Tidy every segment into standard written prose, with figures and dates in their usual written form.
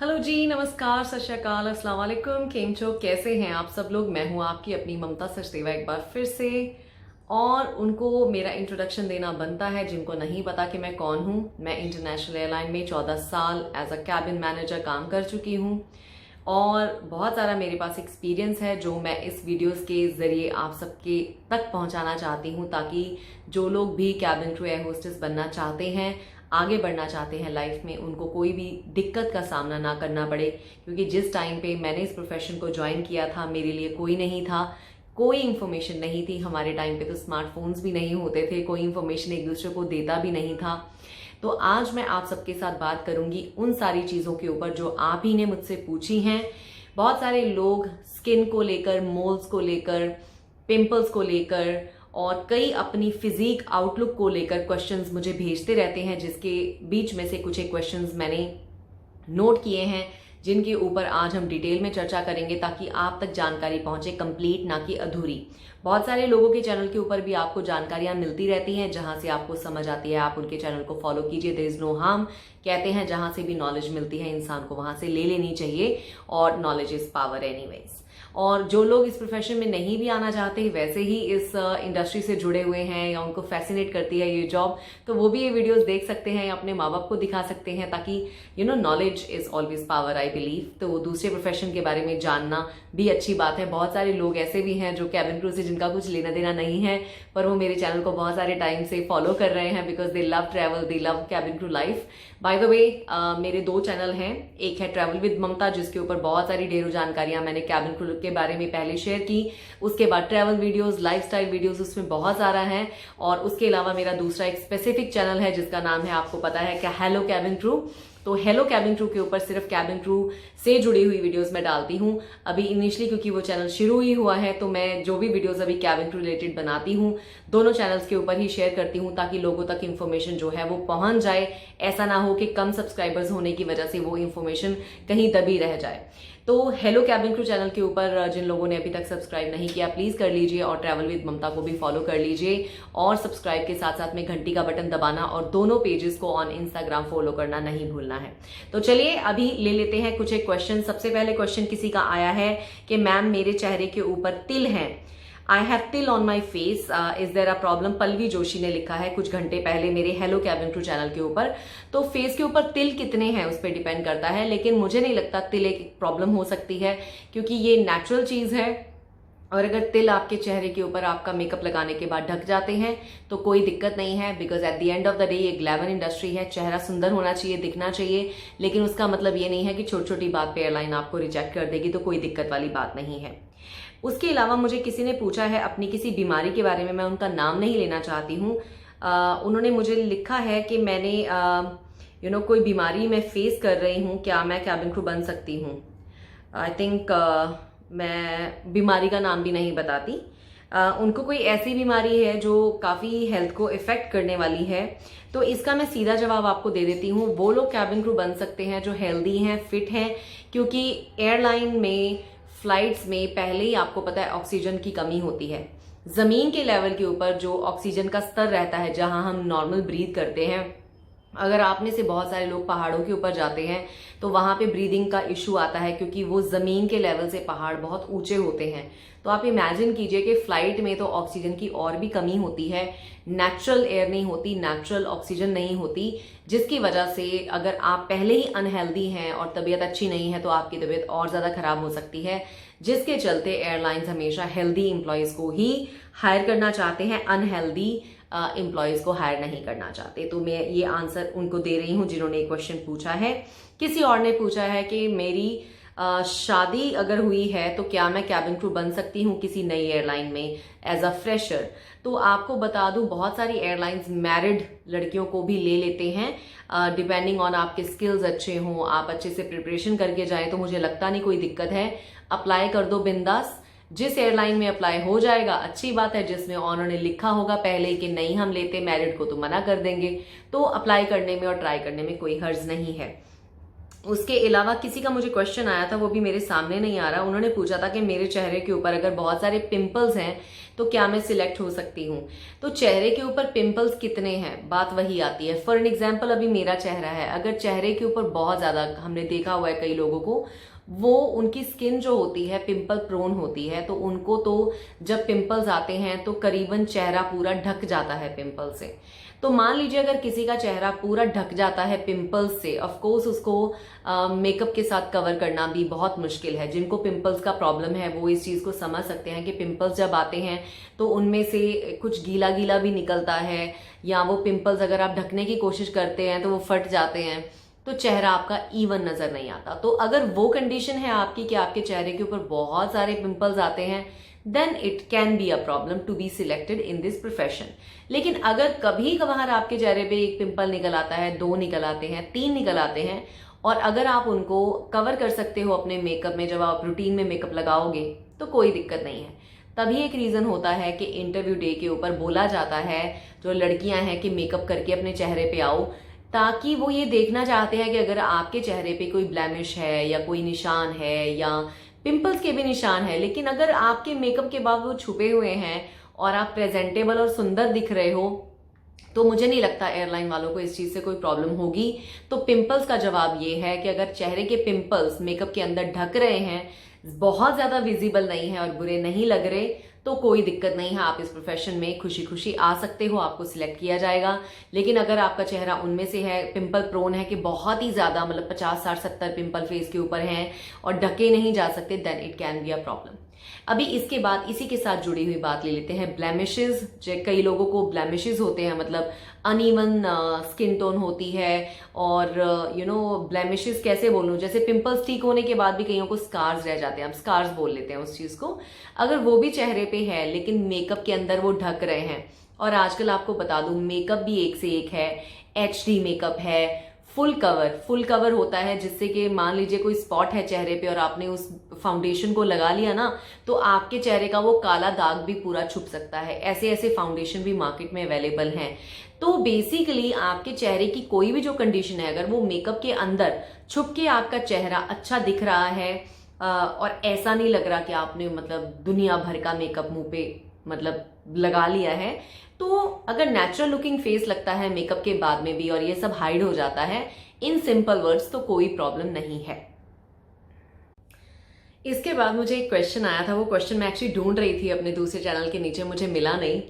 Hello जी, नमस्कार, सत श्री अकाल, अस्सलाम वालेकुम। केम छो, कैसे हैं आप सब लोग। मैं हूं आपकी अपनी ममता सचदेवा एक बार फिर से। और उनको मेरा इंट्रोडक्शन देना बनता है जिनको नहीं पता कि मैं कौन हूं। मैं इंटरनेशनल एयरलाइन में 14 साल एज अ कैबिन मैनेजर काम कर चुकी हूं और बहुत सारा मेरे पास एक्सपीरियंस है जो मैं इस वीडियोस के ज़रिए आप सबके तक पहुंचाना चाहती हूं, ताकि जो लोग भी कैबिन क्रू एयर होस्टेस बनना चाहते हैं, आगे बढ़ना चाहते हैं लाइफ में, उनको कोई भी दिक्कत का सामना ना करना पड़े। क्योंकि जिस टाइम पे मैंने इस प्रोफेशन को ज्वाइन किया था, मेरे लिए कोई नहीं था, कोई इन्फॉर्मेशन नहीं थी। हमारे टाइम पे तो स्मार्टफोन्स भी नहीं होते थे, कोई इन्फॉर्मेशन एक दूसरे को देता भी नहीं था। तो आज मैं आप सबके साथ बात करूंगी उन सारी चीज़ों के ऊपर जो आप ही ने मुझसे पूछी हैं। बहुत सारे लोग स्किन को लेकर, मोल्स को लेकर, पिंपल्स को लेकर और कई अपनी फिजिक आउटलुक को लेकर क्वेश्चंस मुझे भेजते रहते हैं, जिसके बीच में से कुछ एक क्वेश्चंस मैंने नोट किए हैं जिनके ऊपर आज हम डिटेल में चर्चा करेंगे, ताकि आप तक जानकारी पहुंचे कंप्लीट, ना कि अधूरी। बहुत सारे लोगों के चैनल के ऊपर भी आपको जानकारियां मिलती रहती हैं, जहां से आपको समझ आती है आप उनके चैनल को फॉलो कीजिए। देयर इज नो हार्म, कहते हैं जहां से भी नॉलेज मिलती है इंसान को वहां से ले लेनी चाहिए, और नॉलेज इज पावर एनीवेज। और जो लोग इस प्रोफेशन में नहीं भी आना चाहते, वैसे ही इस इंडस्ट्री से जुड़े हुए हैं या उनको फैसिनेट करती है ये जॉब, तो वो भी ये वीडियोस देख सकते हैं या अपने माँ बाप को दिखा सकते हैं, ताकि knowledge is always power, I believe. तो दूसरे प्रोफेशन के बारे में जानना भी अच्छी बात है। बहुत सारे लोग ऐसे भी हैं जो कैबिन क्रू से जिनका कुछ लेना देना नहीं है, पर वो मेरे चैनल को बहुत सारे टाइम से फॉलो कर रहे हैं, because they love travel, they love cabin crew life. By the way, मेरे 2 चैनल हैं। एक है ट्रैवल विद ममता, जिसके ऊपर बहुत सारी ढेरों जानकारियां मैंने कैबिन क्रू के बारे में पहले शेयर की। उसके बाद ट्रैवल वीडियोस, लाइफस्टाइल वीडियोस, उसमें बहुत सारा है। और उसके अलावा मेरा दूसरा एक स्पेसिफिक चैनल है जिसका नाम है, आपको पता है क्या, हेलो कैबिन क्रू। तो हेलो कैबिन क्रू के ऊपर सिर्फ कैबिन क्रू से जुड़ी हुई वीडियोस मैं डालती हूँ अभी इनिशियली, क्योंकि वो चैनल शुरू ही हुआ है। तो मैं जो भी वीडियोस अभी कैबिन क्रू रिलेटेड बनाती हूँ, दोनों चैनल्स के ऊपर ही शेयर करती हूँ, ताकि लोगों तक इन्फॉर्मेशन जो है वो पहुंच जाए। ऐसा ना हो कि कम सब्सक्राइबर्स होने की वजह से वो इन्फॉर्मेशन कहीं दबी रह जाए। तो हेलो कैबिन क्रू चैनल के ऊपर जिन लोगों ने अभी तक सब्सक्राइब नहीं किया, प्लीज कर लीजिए, और ट्रैवल विद ममता को भी फॉलो कर लीजिए। और सब्सक्राइब के साथ साथ में घंटी का बटन दबाना और दोनों पेजेस को ऑन इंस्टाग्राम फॉलो करना नहीं भूलना है। तो चलिए अभी ले लेते हैं कुछ एक क्वेश्चन। सबसे पहले क्वेश्चन किसी का आया है कि मैम, मेरे चेहरे के ऊपर तिल हैं, I have til on my face, is there a problem. Pallavi Joshi ने लिखा है कुछ घंटे पहले मेरे हेलो कैबिन क्रू चैनल के ऊपर। तो फेस के ऊपर तिल कितने हैं उस पर डिपेंड करता है, लेकिन मुझे नहीं लगता तिल एक प्रॉब्लम हो सकती है, क्योंकि ये नेचुरल चीज है। और अगर तिल आपके चेहरे के ऊपर आपका मेकअप लगाने के बाद ढक जाते हैं तो कोई दिक्कत नहीं है, because at the end of the day ये ग्लैमर इंडस्ट्री है। चेहरा सुंदर होना चाहिए, दिखना चाहिए, लेकिन उसका मतलब ये नहीं है कि छोटी छोटी बात पे एयरलाइन आपको रिजेक्ट कर देगी, तो कोई दिक्कत वाली बात नहीं है। उसके अलावा मुझे किसी ने पूछा है अपनी किसी बीमारी के बारे में, मैं उनका नाम नहीं लेना चाहती हूँ। उन्होंने मुझे लिखा है कि मैंने कोई बीमारी मैं फेस कर रही हूँ, क्या मैं कैबिन क्रू बन सकती हूँ। आई थिंक मैं बीमारी का नाम भी नहीं बताती। उनको कोई ऐसी बीमारी है जो काफ़ी हेल्थ को इफेक्ट करने वाली है, तो इसका मैं सीधा जवाब आपको दे देती हूँ। वो लोग कैबिन क्रू बन सकते हैं जो हेल्दी हैं, फिट हैं, क्योंकि एयरलाइन में, फ्लाइट्स में पहले ही आपको पता है ऑक्सीजन की कमी होती है। जमीन के लेवल के ऊपर जो ऑक्सीजन का स्तर रहता है, जहां हम नॉर्मल ब्रीथ करते हैं, अगर आप में से बहुत सारे लोग पहाड़ों के ऊपर जाते हैं तो वहां पे ब्रीदिंग का इशू आता है, क्योंकि वो जमीन के लेवल से पहाड़ बहुत ऊंचे होते हैं। तो आप इमेजिन कीजिए कि फ्लाइट में तो ऑक्सीजन की और भी कमी होती है, नेचुरल एयर नहीं होती, नेचुरल ऑक्सीजन नहीं होती, जिसकी वजह से अगर आप पहले ही अनहेल्दी हैं और तबीयत अच्छी नहीं है तो आपकी तबीयत और ज्यादा खराब हो सकती है, जिसके चलते एयरलाइंस हमेशा हेल्दी इंप्लॉयज को ही हायर करना चाहते हैं, अनहेल्दी एम्प्लॉयज को हायर नहीं करना चाहते। तो मैं ये आंसर उनको दे रही हूँ जिन्होंने एक क्वेश्चन पूछा है। किसी और ने पूछा है कि मेरी शादी अगर हुई है तो क्या मैं कैबिन क्रू बन सकती हूँ किसी नई एयरलाइन में एज अ फ्रेशर। तो आपको बता दूं, बहुत सारी एयरलाइंस मैरिड लड़कियों को भी ले लेते हैं, डिपेंडिंग ऑन आपके स्किल्स अच्छे हों, आप अच्छे से प्रिपरेशन करके जाएं, तो मुझे लगता नहीं कोई दिक्कत है। अप्लाई कर दो बिंदास, जिस एयरलाइन में अप्लाई हो जाएगा अच्छी बात है, जिसमें उन्होंने लिखा होगा पहले कि नहीं हम लेते मैरिड को तो मना कर देंगे, तो अप्लाई करने में और ट्राई करने में कोई हर्ज नहीं है। उसके अलावा किसी का मुझे क्वेश्चन आया था, वो भी मेरे सामने नहीं आ रहा। उन्होंने पूछा था कि मेरे चेहरे के ऊपर अगर बहुत सारे पिंपल्स हैं तो क्या मैं सिलेक्ट हो सकती हूँ। तो चेहरे के ऊपर पिंपल्स कितने हैं, बात वही आती है। फॉर एन एग्जाम्पल, अभी मेरा चेहरा है, अगर चेहरे के ऊपर बहुत ज्यादा, हमने देखा हुआ है कई लोगों को, वो उनकी स्किन जो होती है पिंपल प्रोन होती है, तो उनको तो जब पिंपल्स आते हैं तो करीबन चेहरा पूरा ढक जाता है पिंपल से। तो मान लीजिए अगर किसी का चेहरा पूरा ढक जाता है पिंपल्स से, ऑफ कोर्स उसको मेकअप के साथ कवर करना भी बहुत मुश्किल है। जिनको पिंपल्स का प्रॉब्लम है वो इस चीज को समझ सकते हैं कि पिंपल्स जब आते हैं तो उनमें से कुछ गीला गीला भी निकलता है, या वो पिंपल्स अगर आप ढकने की कोशिश करते हैं तो वो फट जाते हैं, तो चेहरा आपका इवन नजर नहीं आता। तो अगर वो कंडीशन है आपकी कि आपके चेहरे के ऊपर बहुत सारे पिंपल्स आते हैं, then it can be a problem to be selected in this profession. लेकिन अगर कभी कभार आपके चेहरे पे एक पिंपल निकल आता है, 2 निकल आते हैं, 3 निकल आते हैं, और अगर आप उनको कवर कर सकते हो अपने मेकअप में, जब आप रूटीन में मेकअप लगाओगे तो कोई दिक्कत नहीं है। तभी एक रीजन होता है कि इंटरव्यू डे के ऊपर बोला जाता है, जो लड़कियां हैं, कि मेकअप करके अपने चेहरे पे आओ, ताकि वो ये देखना चाहते हैं कि अगर आपके चेहरे पे कोई ब्लेमिश है या कोई निशान है या पिंपल्स के भी निशान है, लेकिन अगर आपके मेकअप के बाद वो छुपे हुए हैं और आप प्रेजेंटेबल और सुंदर दिख रहे हो, तो मुझे नहीं लगता एयरलाइन वालों को इस चीज से कोई प्रॉब्लम होगी। तो पिंपल्स का जवाब ये है कि अगर चेहरे के पिंपल्स मेकअप के अंदर ढक रहे हैं, बहुत ज्यादा विजिबल नहीं है और बुरे नहीं लग रहे, तो कोई दिक्कत नहीं है, आप इस प्रोफेशन में खुशी खुशी आ सकते हो, आपको सिलेक्ट किया जाएगा। लेकिन अगर आपका चेहरा उनमें से है, पिंपल प्रोन है कि बहुत ही ज्यादा, मतलब 50, 60, 70 पिंपल फेस के ऊपर हैं और ढके नहीं जा सकते, then it can be a problem. अभी इसके बाद इसी के साथ जुड़ी हुई बात ले लेते हैं, ब्लेमिशेस। कई लोगों को ब्लेमिशेस होते हैं, मतलब अनइवन स्किन टोन होती है, और ब्लेमिशेस कैसे बोलूं, जैसे पिंपल्स ठीक होने के बाद भी कईयों को स्कार्स रह जाते हैं, हम स्कार्स बोल लेते हैं उस चीज को। अगर वो भी चेहरे पे है लेकिन मेकअप के अंदर वो ढक रहे हैं, और आजकल आपको बता दूं मेकअप भी एक से एक है, HD मेकअप है, फुल कवर होता है, जिससे कि मान लीजिए कोई स्पॉट है चेहरे पे और आपने उस फाउंडेशन को लगा लिया ना, तो आपके चेहरे का वो काला दाग भी पूरा छुप सकता है। ऐसे ऐसे फाउंडेशन भी मार्केट में अवेलेबल हैं। तो बेसिकली आपके चेहरे की कोई भी जो कंडीशन है, अगर वो मेकअप के अंदर छुप के आपका चेहरा अच्छा दिख रहा है और ऐसा नहीं लग रहा कि आपने मतलब दुनिया भर का मेकअप मुंह पे मतलब लगा लिया है, तो अगर नेचुरल लुकिंग फेस लगता है मेकअप के बाद में भी और ये सब हाइड हो जाता है, इन सिंपल वर्ड्स, तो कोई प्रॉब्लम नहीं है। इसके बाद मुझे एक क्वेश्चन आया था, वो क्वेश्चन मैं एक्चुअली ढूंढ रही थी अपने दूसरे चैनल के नीचे, मुझे मिला नहीं।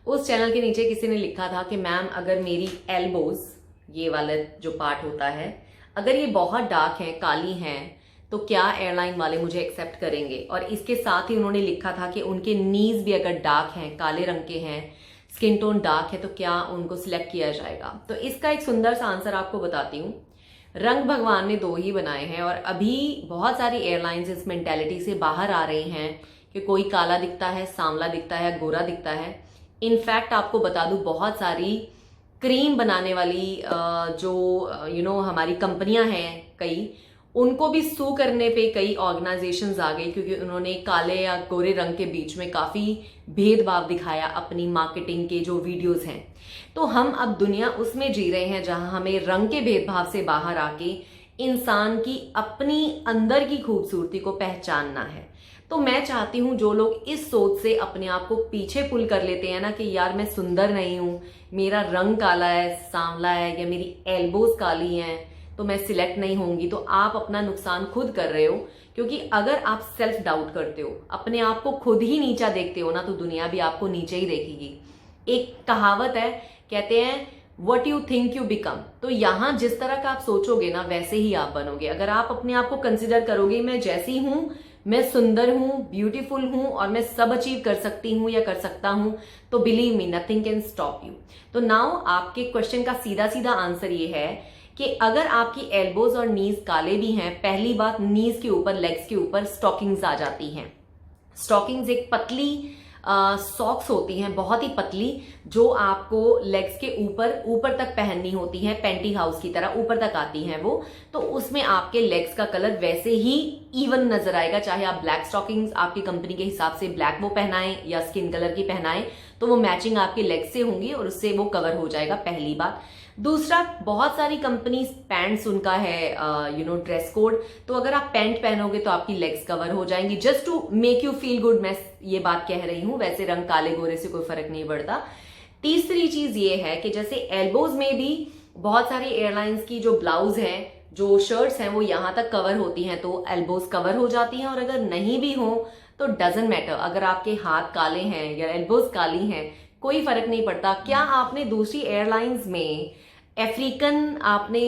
उस चैनल के नीचे किसी ने लिखा था कि मैम अगर मेरी एल्बोज, ये वाला जो पार्ट होता है, अगर ये बहुत डार्क है, काली हैं, तो क्या एयरलाइन वाले मुझे एक्सेप्ट करेंगे। और इसके साथ ही उन्होंने लिखा था कि उनके नीज भी अगर डार्क हैं, काले रंग के हैं, स्किन टोन डार्क है, तो क्या उनको सिलेक्ट किया जाएगा। तो इसका एक सुंदर सा आंसर आपको बताती हूँ। रंग भगवान ने 2 ही बनाए हैं, और अभी बहुत सारी एयरलाइंस इस मेंटेलिटी से बाहर आ रही हैं कि कोई काला दिखता है, सांवला दिखता है, गोरा दिखता है। इनफैक्ट आपको बता दूं, बहुत सारी क्रीम बनाने वाली जो हमारी कंपनियां हैं कई, उनको भी सू करने पे कई ऑर्गेनाइजेशंस आ गई, क्योंकि उन्होंने काले या गोरे रंग के बीच में काफी भेदभाव दिखाया अपनी मार्केटिंग के जो वीडियोस हैं। तो हम अब दुनिया उसमें जी रहे हैं जहां हमें रंग के भेदभाव से बाहर आके इंसान की अपनी अंदर की खूबसूरती को पहचानना है। तो मैं चाहती हूं जो लोग इस सोच से अपने आप को पीछे पुल कर लेते हैं ना कि यार मैं सुंदर नहीं हूं, मेरा रंग काला है, सांवला है, या मेरी एल्बोज काली हैं, तो मैं सिलेक्ट नहीं होंगी, तो आप अपना नुकसान खुद कर रहे हो। क्योंकि अगर आप सेल्फ डाउट करते हो, अपने आप को खुद ही नीचा देखते हो ना, तो दुनिया भी आपको नीचे ही देखेगी। एक कहावत है, कहते हैं what you think you become. तो यहां जिस तरह का आप सोचोगे ना, वैसे ही आप बनोगे। अगर आप अपने आप को कंसिडर करोगे मैं जैसी हूं, मैं सुंदर हूं, ब्यूटीफुल हूं और मैं सब अचीव कर सकती हूं या कर सकता हूं, तो believe me nothing can stop you. तो नाउ आपके क्वेश्चन का सीधा सीधा आंसर ये है कि अगर आपकी एल्बोज और नीज काले भी हैं, पहली बात, नीज के ऊपर, लेग्स के ऊपर स्टॉकिंग्स आ जाती हैं। स्टॉकिंग्स एक पतली सॉक्स होती हैं, बहुत ही पतली, जो आपको लेग्स के ऊपर तक पहननी होती हैं, पेंटी हाउस की तरह ऊपर तक आती हैं वो। तो उसमें आपके लेग्स का कलर वैसे ही इवन नजर आएगा, चाहे आप ब्लैक स्टॉकिंग्स आपकी कंपनी के हिसाब से ब्लैक वो पहनाएं या स्किन कलर की पहनाएं, तो वो मैचिंग आपके लेग्स से होंगी और उससे वो कवर हो जाएगा, पहली बात। दूसरा, बहुत सारी कंपनीज पैंट्स उनका है ड्रेस कोड, तो अगर आप पैंट पहनोगे तो आपकी लेग्स कवर हो जाएंगी, just to make you feel good. मैं ये बात कह रही हूं, वैसे रंग काले गोरे से कोई फर्क नहीं पड़ता। तीसरी चीज ये है कि जैसे एल्बोज में भी बहुत सारी एयरलाइंस की जो ब्लाउज हैं, जो शर्ट्स हैं, वो यहां तक कवर होती हैं, तो एल्बोज कवर हो जाती हैं। और अगर नहीं भी हो तो डजंट मैटर, अगर आपके हाथ काले हैं या एल्बोज काली हैं, कोई फर्क नहीं पड़ता। क्या आपने दूसरी एयरलाइंस में अफ्रीकन आपने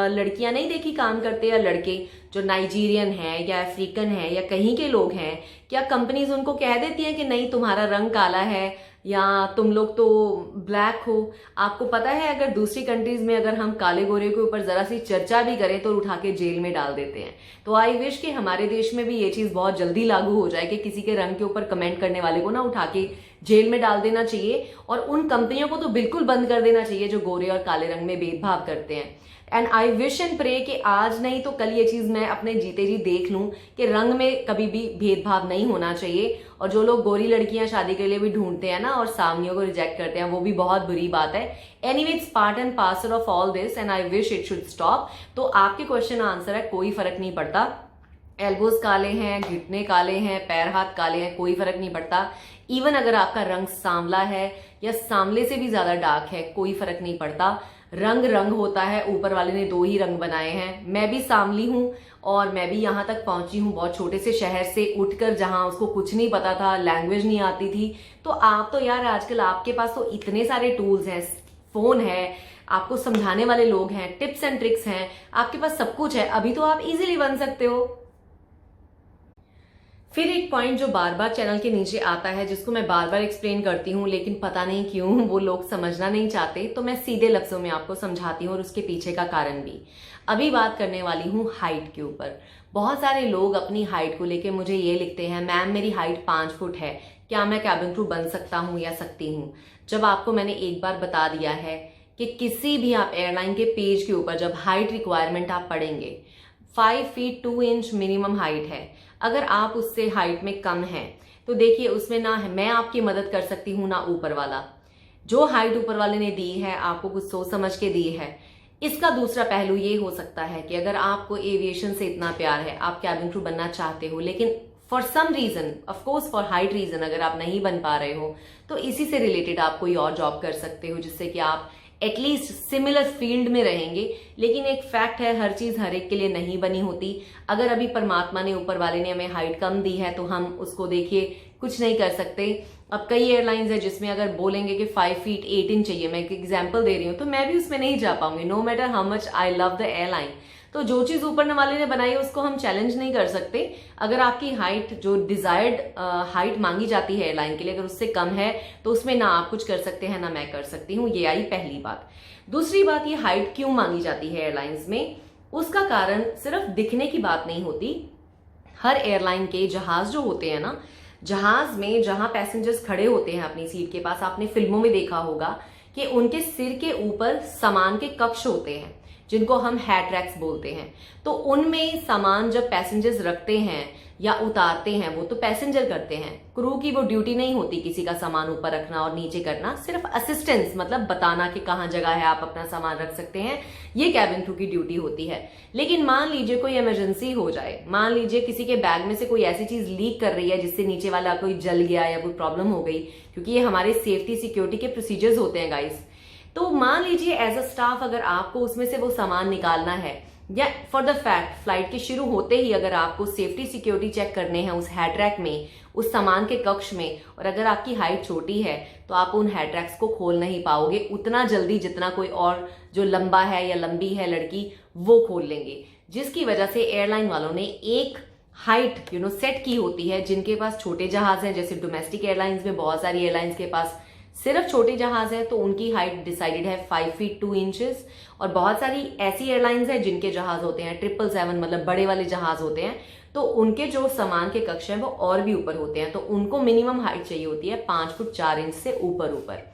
लड़कियां नहीं देखी काम करते, या लड़के जो नाइजीरियन है या अफ्रीकन है या कहीं के लोग हैं, क्या कंपनीज उनको कह देती हैं कि नहीं तुम्हारा रंग काला है या तुम लोग तो ब्लैक हो? आपको पता है अगर दूसरी कंट्रीज में अगर हम काले गोरे के ऊपर जरा सी चर्चा भी करें तो उठा के जेल में डाल देते हैं। तो आई विश कि हमारे देश में भी ये चीज बहुत जल्दी लागू हो जाए कि किसी के रंग के ऊपर कमेंट करने वाले को ना उठा के जेल में डाल देना चाहिए, और उन कंपनियों को तो बिल्कुल बंद कर देना चाहिए जो गोरे और काले रंग में भेदभाव करते हैं। And I wish and pray कि आज नहीं तो कल ये चीज मैं अपने जीते जी देख लूं कि रंग में कभी भी भेदभाव नहीं होना चाहिए। और जो लोग गोरी लड़कियां शादी के लिए भी ढूंढते हैं ना और सामनियों को रिजेक्ट करते हैं, वो भी बहुत बुरी बात है। Anyway, it's part and parcel of all this and I wish it should stop. तो आपके क्वेश्चन आंसर है, कोई फर्क नहीं पड़ता। एल्बोज काले हैं, घुटने काले हैं, पैर हाथ काले हैं, कोई फर्क नहीं पड़ता। इवन अगर आपका रंग सांवला है या सांवले से भी ज्यादा डार्क है, कोई फर्क नहीं पड़ता। रंग रंग होता है, ऊपर वाले ने दो ही रंग बनाए हैं। मैं भी सांवली हूं और मैं भी यहां तक पहुंची हूं बहुत छोटे से शहर से उठकर, जहां उसको कुछ नहीं पता था, लैंग्वेज नहीं आती थी। तो आप तो यार आजकल आपके पास तो इतने सारे टूल्स हैं, फोन है, आपको समझाने वाले लोग हैं, टिप्स एंड ट्रिक्स हैं, आपके पास सब कुछ है, अभी तो आप इजीली बन सकते हो। फिर एक पॉइंट जो बार बार चैनल के नीचे आता है, जिसको मैं बार बार एक्सप्लेन करती हूँ, लेकिन पता नहीं क्यों वो लोग समझना नहीं चाहते, तो मैं सीधे लफ्जों में आपको समझाती हूँ और उसके पीछे का कारण भी। अभी बात करने वाली हूँ हाइट के ऊपर। बहुत सारे लोग अपनी हाइट को लेके मुझे ये लिखते हैं, मैम मेरी हाइट 5 फुट है, क्या मैं कैबिन क्रू बन सकता हूँ या सकती हूँ? जब आपको मैंने एक बार बता दिया है कि किसी भी आप एयरलाइन के पेज के ऊपर जब हाइट रिक्वायरमेंट आप पढ़ेंगे, 5 फीट 2 इंच मिनिमम हाइट है। अगर आप उससे हाइट में कम हैं तो देखिए उसमें ना मैं आपकी मदद कर सकती हूं ना ऊपर वाला। जो हाइट ऊपर वाले ने दी है आपको कुछ सोच समझ के दी है। इसका दूसरा पहलू ये हो सकता है कि अगर आपको एविएशन से इतना प्यार है, आप कैबिन क्रू बनना चाहते हो, लेकिन for some reason, of course for height reason, अगर आप नहीं बन पा रहे हो तो इसी से रिलेटेड आप कोई और जॉब कर सकते हो जिससे कि आप एटलीस्ट सिमिलर फील्ड में रहेंगे। लेकिन एक फैक्ट है, हर चीज हर एक के लिए नहीं बनी होती। अगर अभी परमात्मा ने, ऊपर वाले ने हमें हाइट कम दी है तो हम उसको देखिए कुछ नहीं कर सकते। अब कई एयरलाइंस है जिसमें अगर बोलेंगे कि 5 फीट 8 इंच चाहिए, मैं एक एग्जाम्पल दे रही हूँ, तो मैं भी उसमें नहीं जा पाऊंगी, no matter how much I love the airline. तो जो चीज ऊपर वाले ने बनाई है उसको हम चैलेंज नहीं कर सकते। अगर आपकी हाइट, जो डिजायर्ड हाइट मांगी जाती है एयरलाइन के लिए, अगर उससे कम है तो उसमें ना आप कुछ कर सकते हैं ना मैं कर सकती हूँ। ये आई पहली बात। दूसरी बात, ये हाइट क्यों मांगी जाती है एयरलाइंस में, उसका कारण सिर्फ दिखने की बात नहीं होती। हर एयरलाइन के जहाज जो होते हैं ना, जहाज में जहां पैसेंजर्स खड़े होते हैं अपनी सीट के पास, आपने फिल्मों में देखा होगा कि उनके सिर के ऊपर सामान के कक्ष होते हैं जिनको हम हैट रैक्स बोलते हैं। तो उनमें सामान जब पैसेंजर्स रखते हैं या उतारते हैं वो तो पैसेंजर करते हैं, क्रू की वो ड्यूटी नहीं होती किसी का सामान ऊपर रखना और नीचे करना, सिर्फ असिस्टेंस, मतलब बताना कि कहाँ जगह है आप अपना सामान रख सकते हैं, ये कैबिन क्रू की ड्यूटी होती है। लेकिन मान लीजिए कोई इमरजेंसी हो जाए, मान लीजिए किसी के बैग में से कोई ऐसी चीज लीक कर रही है जिससे नीचे वाला कोई जल गया या कोई प्रॉब्लम हो गई, क्योंकि ये हमारे सेफ्टी सिक्योरिटी के प्रोसीजर्स होते हैं गाइस। तो मान लीजिए एज अ स्टाफ अगर आपको उसमें से वो सामान निकालना है, या फॉर द फैक्ट फ्लाइट के शुरू होते ही अगर आपको सेफ्टी सिक्योरिटी चेक करने हैं उस हैट रैक में, उस सामान के कक्ष में, और अगर आपकी हाइट छोटी है तो आप उन हैट रैक्स को खोल नहीं पाओगे उतना जल्दी जितना कोई और जो लंबा है या लंबी है लड़की वो खोल लेंगे। जिसकी वजह से एयरलाइन वालों ने एक हाइट सेट की होती है। जिनके पास छोटे जहाज हैं, जैसे डोमेस्टिक एयरलाइंस में बहुत सारी एयरलाइंस के पास सिर्फ छोटे जहाज है तो उनकी हाइट डिसाइडेड है 5 फीट 2 इंचेस। और बहुत सारी ऐसी एयरलाइंस है जिनके जहाज होते हैं 777, मतलब बड़े वाले जहाज होते हैं, तो उनके जो सामान के कक्ष हैं वो और भी ऊपर होते हैं, तो उनको मिनिमम हाइट चाहिए होती है 5 फुट 4 इंच से ऊपर।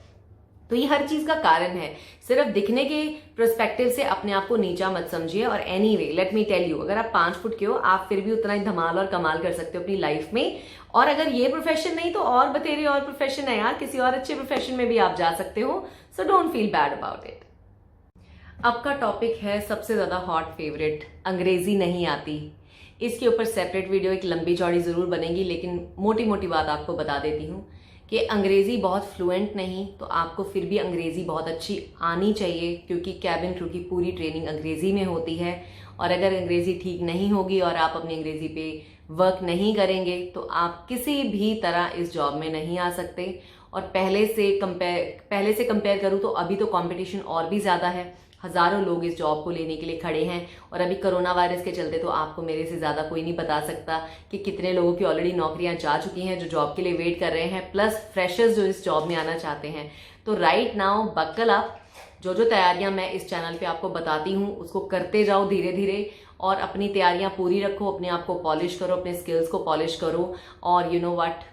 तो ये हर चीज का कारण है, सिर्फ दिखने के पर्सपेक्टिव से अपने आप को नीचा मत समझिए। और anyway let me tell you, अगर आप 5 फुट के हो आप फिर भी उतना ही धमाल और कमाल कर सकते हो अपनी लाइफ में। और अगर ये प्रोफेशन नहीं तो और बतेरे और प्रोफेशन है यार, किसी और अच्छे प्रोफेशन में भी आप जा सकते हो। So don't feel bad about it. अब का टॉपिक है सबसे ज़्यादा हॉट फेवरेट, अंग्रेज़ी नहीं आती। इसके ऊपर सेपरेट वीडियो एक लंबी चौड़ी ज़रूर बनेगी, लेकिन मोटी मोटी बात आपको बता देती हूँ कि अंग्रेज़ी बहुत फ्लुएंट नहीं तो आपको फिर भी अंग्रेज़ी बहुत अच्छी आनी चाहिए, क्योंकि कैबिन क्रू की पूरी ट्रेनिंग अंग्रेज़ी में होती है। और अगर अंग्रेज़ी ठीक नहीं होगी और आप अपनी अंग्रेज़ी पे वर्क नहीं करेंगे तो आप किसी भी तरह इस जॉब में नहीं आ सकते। और पहले से कंपेयर करूँ तो अभी तो कंपटीशन और भी ज़्यादा है, हज़ारों लोग इस जॉब को लेने के लिए खड़े हैं। और अभी कोरोना वायरस के चलते तो आपको मेरे से ज़्यादा कोई नहीं बता सकता कि कितने लोगों की ऑलरेडी नौकरियां जा चुकी हैं जो जॉब के लिए वेट कर रहे हैं, प्लस फ्रेशर्स जो इस जॉब में आना चाहते हैं। तो राइट नाउ बक्कल अप, जो तैयारियां मैं इस चैनल पे आपको बताती हूँ उसको करते जाओ धीरे धीरे, और अपनी तैयारियां पूरी रखो, अपने आप को पॉलिश करो, अपने स्किल्स को पॉलिश करो, और you know what,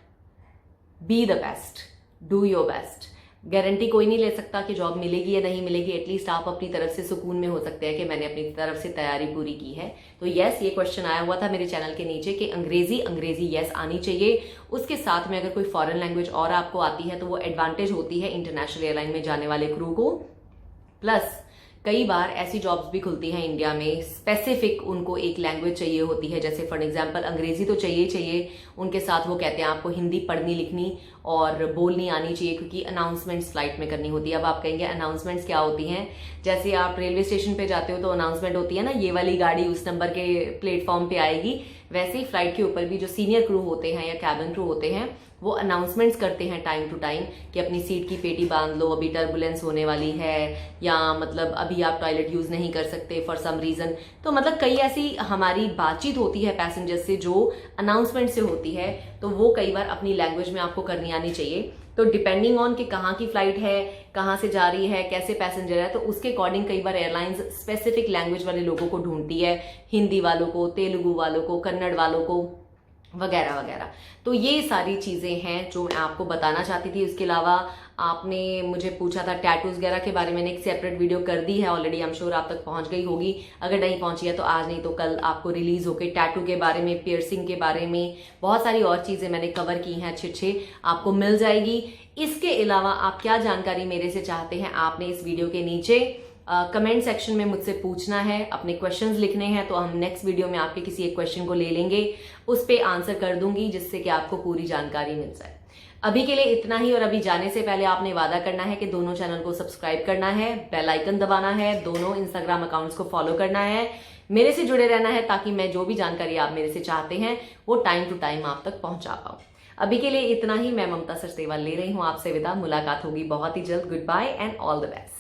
be the best, do your best. Guarantee कोई नहीं ले सकता कि जॉब मिलेगी या नहीं मिलेगी, एटलीस्ट आप अपनी तरफ से सुकून में हो सकते हैं कि मैंने अपनी तरफ से तैयारी पूरी की है। तो यस, ये क्वेश्चन आया हुआ था मेरे चैनल के नीचे कि अंग्रेजी यस आनी चाहिए। उसके साथ में अगर कोई फॉरेन लैंग्वेज और आपको आती है तो वो एडवांटेज होती है इंटरनेशनल एयरलाइन में जाने वाले क्रू को। प्लस कई बार ऐसी जॉब्स भी खुलती हैं इंडिया में, स्पेसिफिक उनको एक लैंग्वेज चाहिए होती है, जैसे फॉर एग्जांपल अंग्रेजी तो चाहिए चाहिए, उनके साथ वो कहते हैं आपको हिंदी पढ़नी लिखनी और बोलनी आनी चाहिए, क्योंकि अनाउंसमेंट्स फ्लाइट में करनी होती है। अब आप कहेंगे अनाउंसमेंट्स क्या होती हैं? जैसे आप रेलवे स्टेशन पे जाते हो तो अनाउंसमेंट होती है ना, ये वाली गाड़ी उस नंबर के प्लेटफॉर्म पे आएगी, वैसे ही फ्लाइट के ऊपर भी जो सीनियर क्रू होते हैं या कैबिन क्रू होते हैं वो अनाउंसमेंट्स करते हैं टाइम टू टाइम कि अपनी सीट की पेटी बांध लो, अभी टर्बुलेंस होने वाली है, या मतलब अभी आप टॉयलेट यूज नहीं कर सकते फॉर सम रीजन। तो मतलब कई ऐसी हमारी बातचीत होती है पैसेंजर से जो अनाउंसमेंट से होती है, तो वो कई बार अपनी लैंग्वेज में आपको करनी आनी चाहिए। तो डिपेंडिंग ऑन कि कहाँ की फ्लाइट है, कहाँ से जा रही है, कैसे पैसेंजर है, तो उसके अकॉर्डिंग कई बार एयरलाइंस स्पेसिफिक लैंग्वेज वाले लोगों को ढूंढती है, हिंदी वालों को, तेलुगु वालों को, कन्नड़ वालों को, वगैरह वगैरह। तो ये सारी चीज़ें हैं जो मैं आपको बताना चाहती थी। उसके अलावा आपने मुझे पूछा था टैटूज वगैरह के बारे में, मैंने एक सेपरेट वीडियो कर दी है ऑलरेडी, आई एम श्योर आप तक पहुंच गई होगी। अगर नहीं पहुंची है तो आज नहीं तो कल आपको रिलीज होके टैटू के बारे में, पियर्सिंग के बारे में, बहुत सारी और चीज़ें मैंने कवर की हैं, अच्छे आपको मिल जाएगी। इसके अलावा आप क्या जानकारी मेरे से चाहते हैं, आपने इस वीडियो के नीचे कमेंट सेक्शन में मुझसे पूछना है, अपने क्वेश्चंस लिखने हैं, तो हम नेक्स्ट वीडियो में आपके किसी एक क्वेश्चन को ले लेंगे, उस पर आंसर कर दूंगी जिससे कि आपको पूरी जानकारी मिल जाए। अभी के लिए इतना ही, और अभी जाने से पहले आपने वादा करना है कि दोनों चैनल को सब्सक्राइब करना है, बेल आइकन दबाना है, दोनों इंस्टाग्राम अकाउंट्स को फॉलो करना है, मेरे से जुड़े रहना है, ताकि मैं जो भी जानकारी आप मेरे से चाहते हैं वो टाइम टू टाइम आप तक पहुंचा पाऊं। अभी के लिए इतना ही, मैं ममता सचदेवा ले रही हूं आपसे विदा। मुलाकात होगी बहुत ही जल्द। Goodbye and all the best.